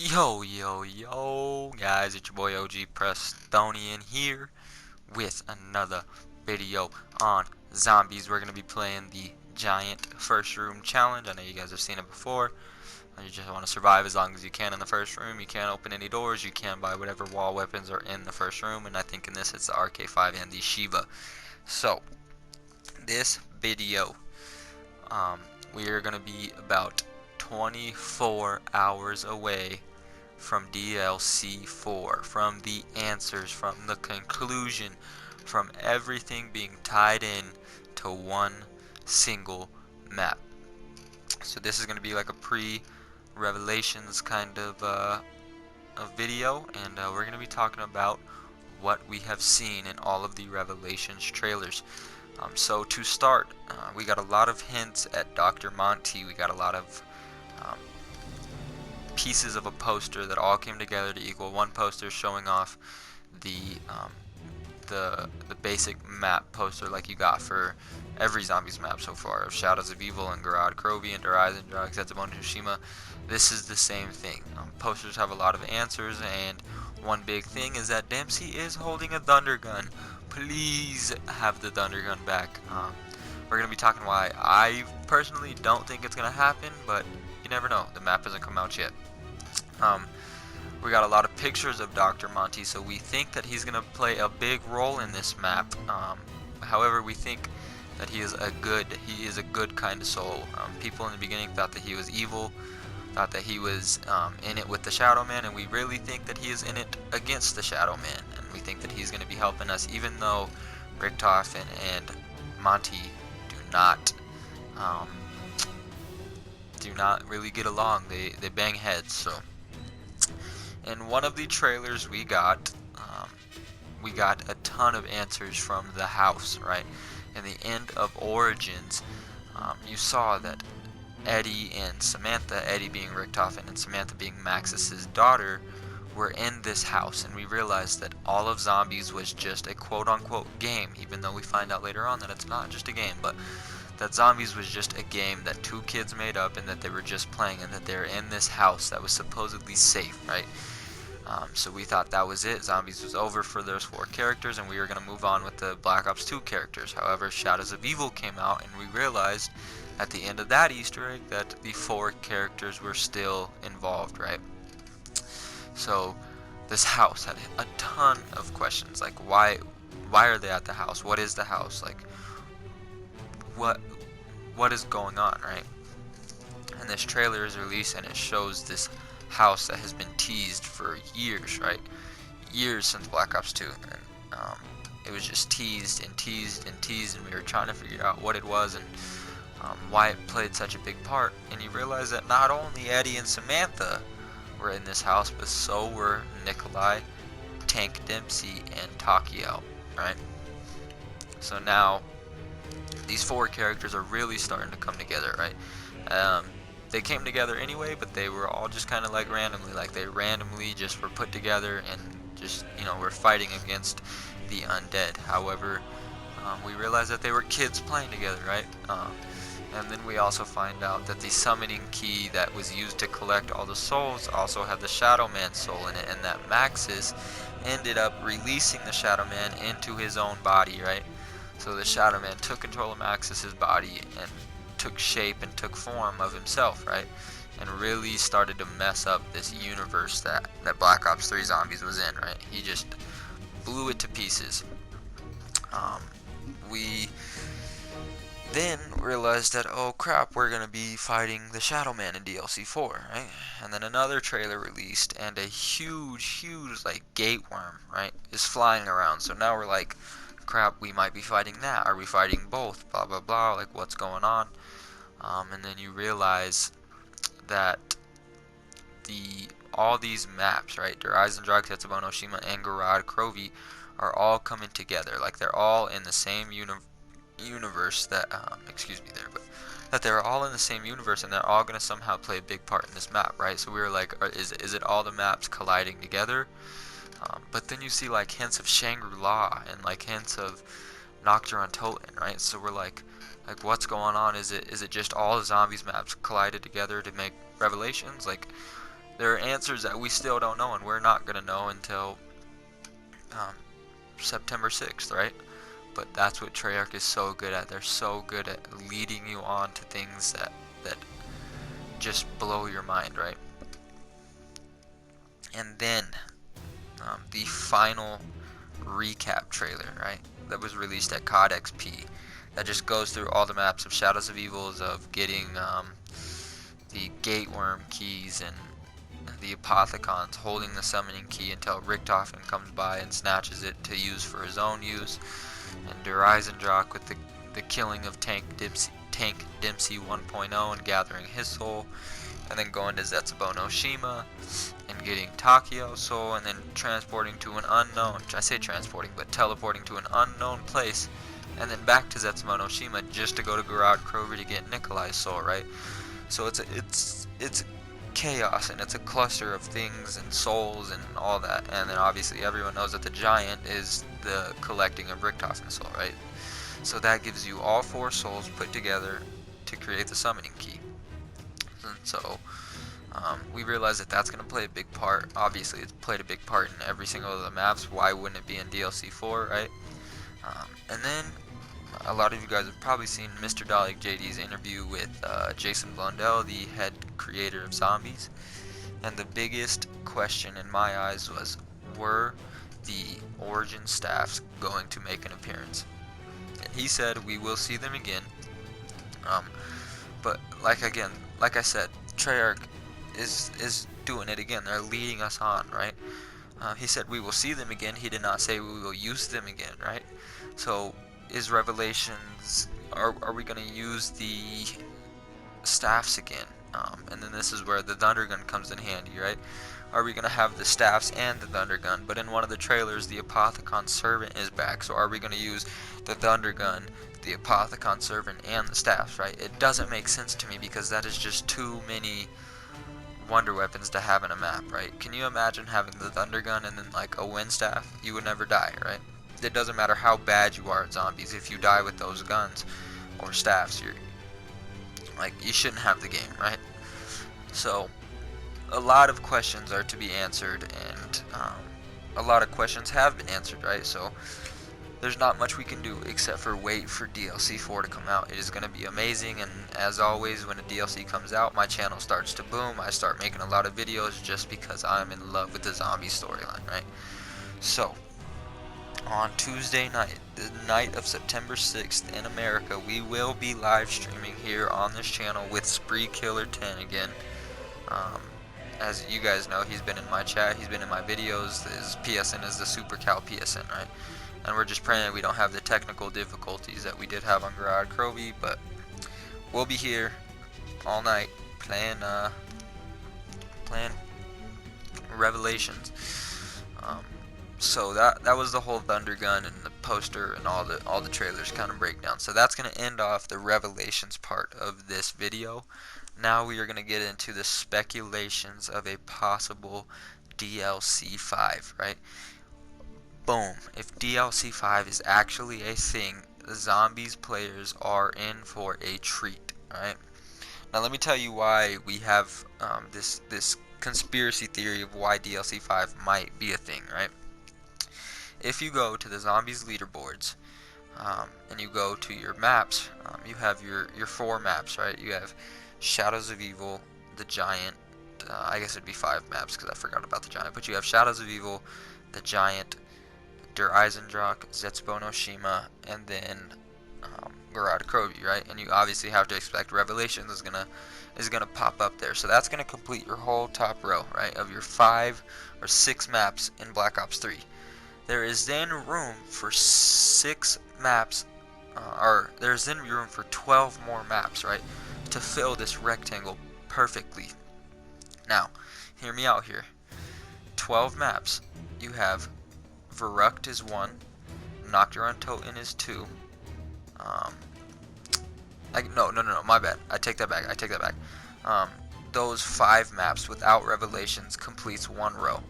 Yo, guys, it's your boy OG Prestonian here with another video on zombies. We're going to be playing the giant first room challenge. I know you guys have seen it before. You just want to survive as long as you can in the first room. You can't open any doors. You can buy whatever wall weapons are in the first room. And I think in this it's the RK5 and the Shiva. So, this video, we are going to be about 24 hours away from DLC 4, from the answers, from the conclusion, from everything being tied in to one single map. So this is going to be like a pre-revelations kind of a video, and we're going to be talking about what we have seen in all of the Revelations trailers. So to start, we got a lot of hints at Dr. Monty. We got a lot of pieces of a poster that all came together to equal one poster showing off the basic map poster like you got for every zombies map so far of Shadows of Evil and Garad Krovi and Horizon Drag Zetsubon Tsushima. This is the same thing. Posters have a lot of answers, and one big thing is that Dempsey is holding a thunder gun. Please have the thunder gun back. We're going to be talking why I personally don't think it's going to happen, but you never know. The map hasn't come out yet. We got a lot of pictures of Dr. Monty, so we think that he's going to play a big role in this map. However, we think that he is a good kind of soul. People in the beginning thought that he was evil, thought that he was in it with the Shadow Man, and we really think that he is in it against the Shadow Man, and we think that he's going to be helping us, even though Richtofen and Monty do not really get along. They bang heads. So in one of the trailers we got a ton of answers from the house, right? In the end of Origins, you saw that Eddie and Samantha, Eddie being Richtofen and Samantha being Maxis's daughter, were in this house, and we realized that all of Zombies was just a quote-unquote game, even though we find out later on that it's not just a game, but that Zombies was just a game that two kids made up and that they were just playing, and that they're in this house that was supposedly safe, right? So we thought that was it. Zombies was over for those four characters, and we were going to move on with the Black Ops 2 characters. However, Shadows of Evil came out, and we realized at the end of that Easter egg that the four characters were still involved, right? So this house had a ton of questions, like why are they at the house? What is the house? Like what is going on, right? And this trailer is released, and it shows this house that has been teased for years, right? Years since Black Ops 2, and it was just teased and teased and teased, and we were trying to figure out what it was and why it played such a big part. And you realize that not only Eddie and Samantha were in this house, but so were Nikolai, Tank Dempsey, and Takiel, right? So now these four characters are really starting to come together, right? They came together anyway, but they were all just kind of like randomly, like they randomly just were put together and just, were fighting against the undead. However, we realized that they were kids playing together, right? And then we also find out that the summoning key that was used to collect all the souls also had the Shadow Man soul in it, and that Maxis ended up releasing the Shadow Man into his own body, right? So the Shadow Man took control of Maxis's body and took shape and took form of himself, right? And really started to mess up this universe that Black Ops 3 Zombies was in, right? He just blew it to pieces. We then realized that, oh crap, we're gonna be fighting the Shadow Man in DLC 4, right? And then another trailer released, and a huge like gate worm, right, is flying around. So now we're like, crap, we might be fighting that. Are we fighting both? Blah blah blah. Like, what's going on? And then you realize that all these maps, right, Horizon Drag Zetsubon Tsushima and Garad Krovi, are all coming together. Like, they're all in the same universe that that they're all in the same universe, and they're all going to somehow play a big part in this map, right? So we were like, is it all the maps colliding together? But then you see like hints of Shangri-La and like hints of Nocturne Toten, right? So we're like what's going on? Is it just all the Zombies maps collided together to make Revelations? Like, there are answers that we still don't know, and we're not going to know until September 6th, right? But that's what Treyarch is so good at. They're so good at leading you on to things that just blow your mind, right? And then the final recap trailer, right, that was released at COD XP, that just goes through all the maps of Shadows of Evils, of getting the Gateworm keys and the Apothecons, holding the summoning key until Richtofen comes by and snatches it to use for his own use, and Der Eisendrache with the killing of Tank Dempsey 1.0 and gathering his soul, and then going to Zetsubo no Shima and getting Takio's soul, and then transporting to an unknown, I say transporting, but teleporting to an unknown place, and then back to Zetsubo no Shima just to go to Garad Krovi to get Nikolai's soul, right? So it's chaos, and it's a cluster of things and souls and all that. And then obviously everyone knows that the giant is the collecting of Richtofen's soul, right? So that gives you all 4 souls put together to create the summoning key. And so we realize that that's going to play a big part. Obviously it's played a big part in every single of the maps. Why wouldn't it be in DLC 4, right? And then a lot of you guys have probably seen Mr. Dalek JD's interview with Jason Blundell, the head creator of Zombies. And the biggest question in my eyes was, were the Origin staffs going to make an appearance? And he said, we will see them again. But like I said, Treyarch is doing it again. They're leading us on, right? He said we will see them again. He did not say we will use them again, right? So is Revelations, are we going to use the staffs again? And then this is where the Thunder Gun comes in handy, right? Are we going to have the staffs and the Thunder Gun? But in one of the trailers, the Apothecon Servant is back. So are we going to use the Thunder Gun, the Apothecon Servant, and the staffs, right? It doesn't make sense to me, because that is just too many wonder weapons to have in a map, right? Can you imagine having the Thunder Gun and then like a wind staff? You would never die, right? It doesn't matter how bad you are at zombies. If you die with those guns or staffs, you shouldn't have the game, right? So a lot of questions are to be answered, and a lot of questions have been answered, right? So there's not much we can do except for wait for DLC 4 to come out. It is going to be amazing, and as always, when a DLC comes out, my channel starts to boom. I start making a lot of videos just because I'm in love with the zombie storyline, right? So on Tuesday night, the night of September 6th in America, we will be live streaming here on this channel with Spree Killer 10 again. As you guys know, he's been in my chat, he's been in my videos. His PSN is the Super Cal PSN, right? And we're just praying we don't have the technical difficulties that we did have on Garad Krovi, but we'll be here all night playing Revelations. So that was the whole Thunder Gun and the poster and all the trailers kind of breakdown. So that's going to end off the Revelations part of this video. Now we are going to get into the speculations of a possible DLC 5, right? Boom. If DLC 5 is actually a thing, the Zombies players are in for a treat, alright? Now let me tell you why we have this conspiracy theory of why DLC 5 might be a thing, right? If you go to the Zombies leaderboards, and you go to your maps, you have your 4 maps, right? You have Shadows of Evil, the Giant, I guess it'd be 5 maps because I forgot about the Giant, but you have Shadows of Evil, the Giant, Der Eisendrache, Zetsubo no Shima, and then Garad Krovi, right? And you obviously have to expect Revelations is gonna pop up there. So that's gonna complete your whole top row, right, of your 5 or 6 maps in Black Ops 3. There is then room for 6 maps, or there's then room for 12 more maps, right, to fill this rectangle perfectly. Now, hear me out here. 12 maps. You have Verrucht is 1, Nocturne Toten is 2. No, my bad. I take that back. Those 5 maps without Revelations completes 1 row,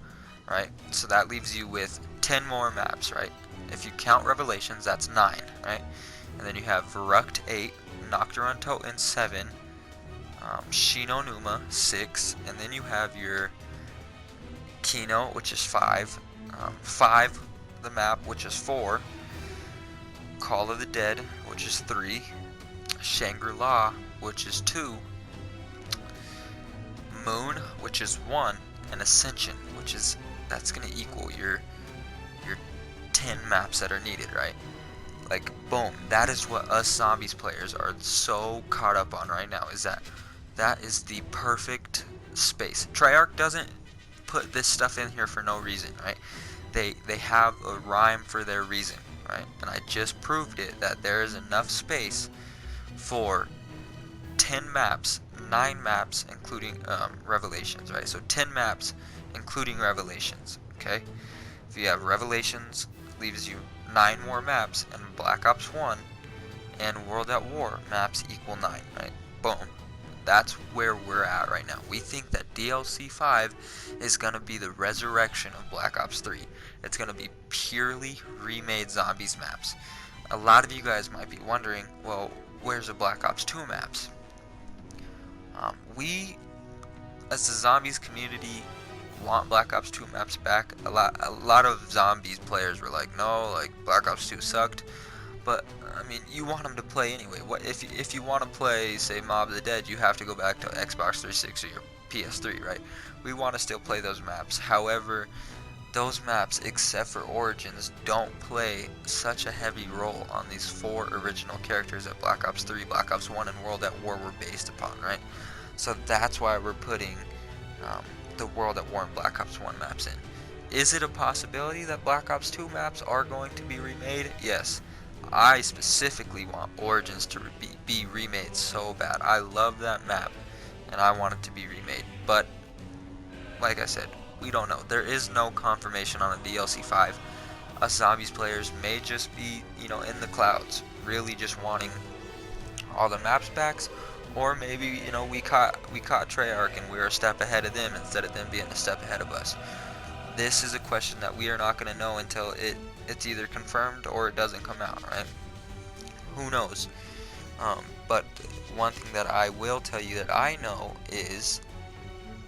right? So that leaves you with 10 more maps, right? If you count Revelations, that's 9, right? And then you have Verrucht 8, Nocturne Toten 7, Shinonuma 6, and then you have your Kino, which is 5, 5 the map, which is 4, Call of the Dead, which is 3, Shangri-La, which is 2, Moon, which is 1, and Ascension, which is, that's gonna equal your 10 maps that are needed, right? Like, boom, that is what us zombies players are so caught up on right now, is that is the perfect space. Treyarch doesn't put this stuff in here for no reason, right? They have a rhyme for their reason, right? And I just proved it, that there is enough space for 10 maps, 9 maps, including Revelations, right? So 10 maps, including Revelations, okay? If you have Revelations, leaves you 9 more maps, and Black Ops 1 and World at War maps equal 9, right? Boom. That's where we're at right now. We think that DLC 5 is going to be the resurrection of Black Ops 3. It's going to be purely remade zombies maps. A lot of you guys might be wondering, well, where's the Black Ops 2 maps? We, as the zombies community, want Black Ops 2 maps back. A lot of zombies players were like, no, like Black Ops 2 sucked. But I mean, you want them to play anyway. What if you want to play, say, Mob of the Dead, you have to go back to Xbox 360 or your PS3, right? We want to still play those maps. However, those maps, except for Origins, don't play such a heavy role on these 4 original characters that Black Ops 3, Black Ops 1, and World at War were based upon, right? So that's why we're putting the World at War and Black Ops 1 maps in. Is it a possibility that Black Ops 2 maps are going to be remade? Yes. I specifically want Origins to be remade so bad. I love that map, and I want it to be remade. But, like I said, we don't know. There is no confirmation on a DLC 5. Us zombies players may just be, in the clouds, really just wanting all the maps back, or maybe, we caught Treyarch and we were a step ahead of them instead of them being a step ahead of us. This is a question that we are not going to know until it's either confirmed or it doesn't come out, right? Who knows? But one thing that I will tell you that I know is,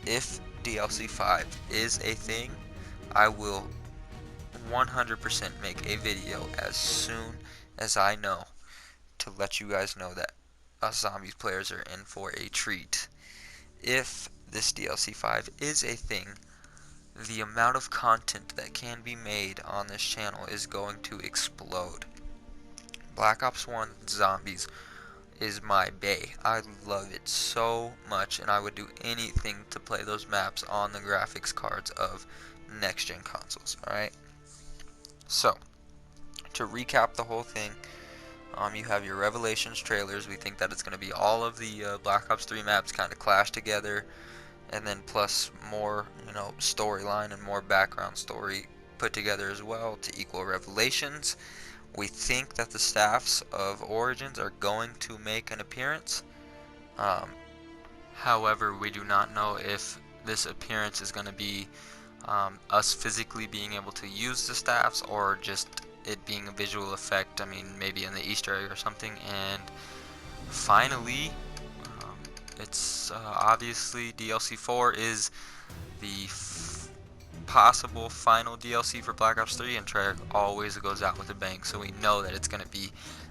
if DLC 5 is a thing, I will 100% make a video as soon as I know, to let you guys know that us zombies players are in for a treat. If this DLC 5 is a thing, the amount of content that can be made on this channel is going to explode. Black Ops 1 Zombies is my bae. I love it so much, and I would do anything to play those maps on the graphics cards of next-gen consoles, alright? So, to recap the whole thing, you have your Revelations trailers. We think that it's going to be all of the Black Ops 3 maps kind of clash together, and then plus more, storyline and more background story put together as well to equal Revelations. We think that the staffs of Origins are going to make an appearance. However, we do not know if this appearance is going to be us physically being able to use the staffs, or just it being a visual effect. I mean, maybe in the Easter egg or something. And finally, it's obviously DLC 4 is the possible final DLC for Black Ops 3, and Treyarch always goes out with a bang, so we know that it's going to be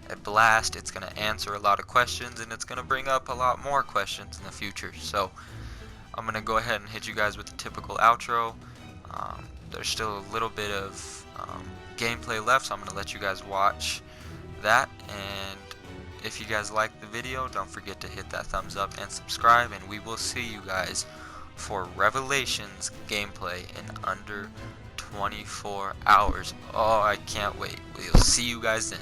a blast. It's going to answer a lot of questions, and it's going to bring up a lot more questions in the future. So I'm going to go ahead and hit you guys with the typical outro. There's still a little bit of gameplay left, so I'm going to let you guys watch that. And if you guys like the video, don't forget to hit that thumbs up and subscribe, and we will see you guys for Revelations gameplay in under 24 hours. Oh, I can't wait. We'll see you guys then.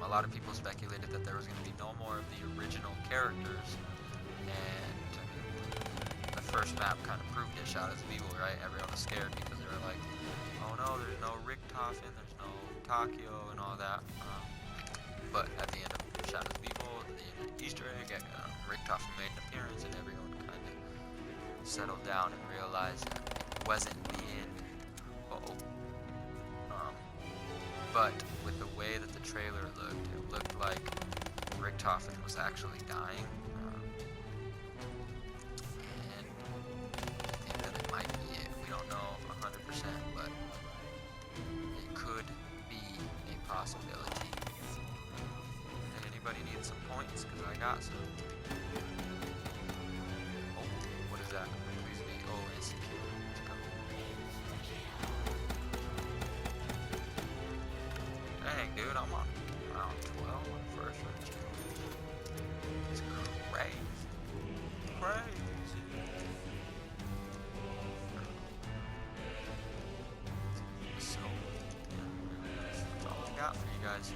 A lot of people speculated that there was going to be no more of the original characters, and I mean, the first map kind of proved it. Shadows of Evil, right? Everyone was scared because they were like, oh no, there's no Richtofen, there's no Takio and all that. But at the end of Shadows of Evil, the end of the Easter egg, Richtofen made an appearance, and everyone kind of settled down and realized that it wasn't the end. But with the way that the trailer looked, it looked like Richtofen was actually dying. And I think that it might be it. We don't know 100%, but it could be a possibility. And anybody need some points? Because I got some. Oh, what is that? Please be. Oh, insecure. Let's go. Dang, dude, I'm on round 12 on first range. It's crazy. Crazy. So, yeah, that's all I got for you guys.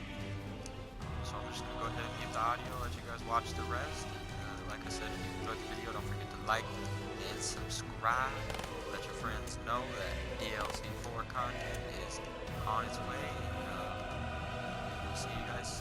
So I'm just going to go ahead and mute the audio, let you guys watch the rest. And, like I said, if you enjoyed the video, don't forget to like and subscribe. Let your friends know that DLC 4 content is on its way. See you guys